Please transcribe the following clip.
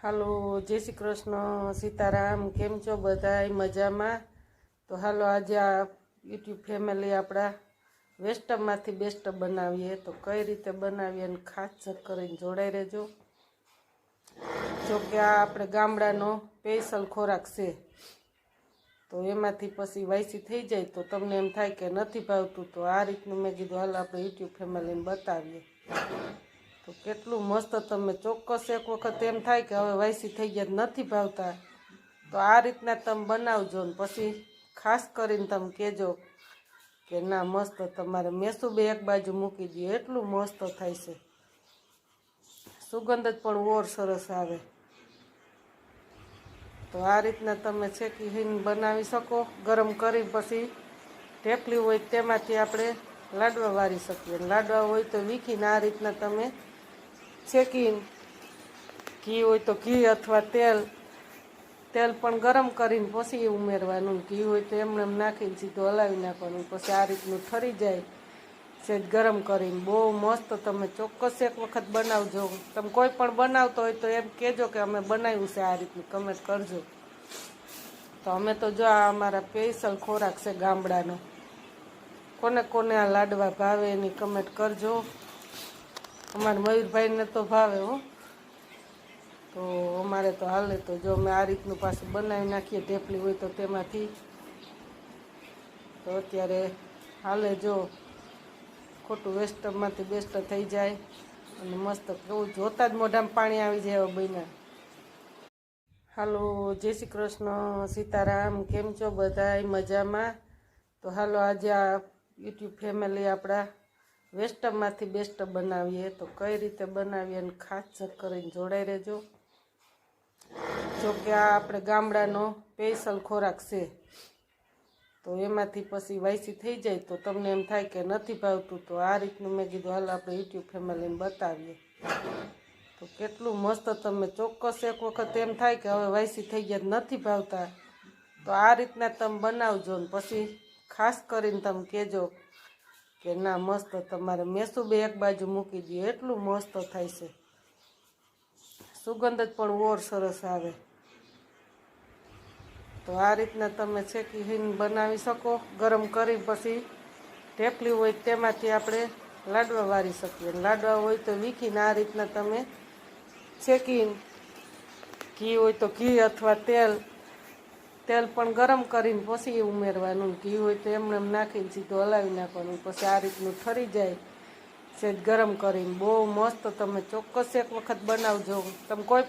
હાલો, જય શ્રી કૃષ્ણ, સીતારામ. કેમ છો બધાય? મજામાં? તો હાલો, આજે આ યુટ્યુબ ફેમિલી આપણા વેસ્ટમાંથી બેસ્ટ બનાવીએ. તો કઈ રીતે બનાવીએ અને ખાસ કરીને જોડાઈ રહેજો. જો કે આ આપણે ગામડાનો સ્પેશિયલ ખોરાક છે, તો એમાંથી પછી વાયસી થઈ જાય તો તમને એમ થાય કે નથી ભાવતું, તો આ રીતનું મેં કીધું હાલ આપણે યુટ્યુબ ફેમિલીને બતાવીએ. તો કેટલું મસ્ત, તમે ચોક્કસ એક વખત એમ થાય કે હવે વાયસી થઈ ગયા નથી ભાવતા, તો આ રીતના તમે બનાવજો ને પછી ખાસ કરીને તમે કહેજો કે ના મસ્ત, તમારે મેસું બે એક બાજુ મૂકી દો, એટલું મસ્ત થાય છે. સુગંધ જ પણ ઓર સરસ આવે. તો આ રીતના તમે શેકી હિંગ બનાવી શકો. ગરમ કરી પછી ઢેપલી હોય તેમાંથી આપણે લાડવા વારી શકીએ. લાડવા હોય તો વીખીને આ રીતના તમે શેકીને, ઘી હોય તો ઘી અથવા તેલ પણ ગરમ કરીને પછી ઉમેરવાનું. ઘી હોય તો એમને નાખીને સીધું હલાવી નાખવાનું. પછી આ રીતનું ઠરી જાય સેજ ગરમ કરીને બહુ મસ્ત. તમે ચોક્કસ એક વખત બનાવજો. તમે કોઈ પણ બનાવતો હોય તો એમ કહેજો કે અમે બનાવ્યું છે આ રીતનું, કમેન્ટ કરજો. તો અમે તો જો આ અમારા સ્પેશિયલ ખોરાક છે ગામડાનો. કોને કોને આ લાડવા ભાવે એની કમેન્ટ કરજો. અમારા મયુરભાઈને તો ભાવે હો. તો અમારે તો હાલે. તો જો અમે આ રીતનું પાછું બનાવી નાખીએ. ઢેપલી હોય તો તેમાંથી તો અત્યારે હાલે. જો ખોટું વેસ્ટમાંથી બેસ્ટ થઈ જાય અને મસ્ત કેવું જોતા જ મોઢામાં પાણી આવી જાય એવા બન્યા. હાલો, જય શ્રી કૃષ્ણ, સીતારામ. કેમ છો બધાય? મજામાં? તો હાલો, આજે આ યુટ્યુબ ફેમિલી આપણા વેસ્ટમાંથી બેસ્ટ બનાવીએ. તો કઈ રીતે બનાવીએ અને ખાસ કરીને જોડાઈ રહેજો. જો કે આ આપણે ગામડાનો સ્પેશિયલ ખોરાક છે, તો એમાંથી પછી વાયસી થઈ જાય તો તમને એમ થાય કે નથી ભાવતું, તો આ રીતનું મેં કીધું હાલ આપણે યુટ્યુબ ફેમિલીને બતાવીએ. તો કેટલું મસ્ત, તમે ચોક્કસ એક વખત એમ થાય કે હવે વાયસી થઈ ગયા નથી ભાવતા, તો આ રીતના તમે બનાવજો ને પછી ખાસ કરીને તમે કહેજો કે ના મસ્ત, તમારે મેસું બે એક બાજુ મૂકી દો, એટલું મસ્ત થાય છે. સુગંધ જ પણ ઓર સરસ આવે. તો આ રીતના તમે શેકી હિંગ બનાવી શકો. ગરમ કરી પછી ઢેપલી હોય તેમાંથી આપણે લાડવા વારી શકીએ. લાડવા હોય તો વીખીને આ રીતના તમે શેકીને, ઘી હોય તો ઘી અથવા તેલ પણ ગરમ કરીને પછી ઉમેરવાનું. ઘી હોય તો એમને નાખીને સીધું હલાવી નાખવાનું. પછી આ રીતનું ઠરી જાય સેજ ગરમ કરીને બહુ મસ્ત. તમે ચોક્કસ એક વખત બનાવજો. તમે કોઈ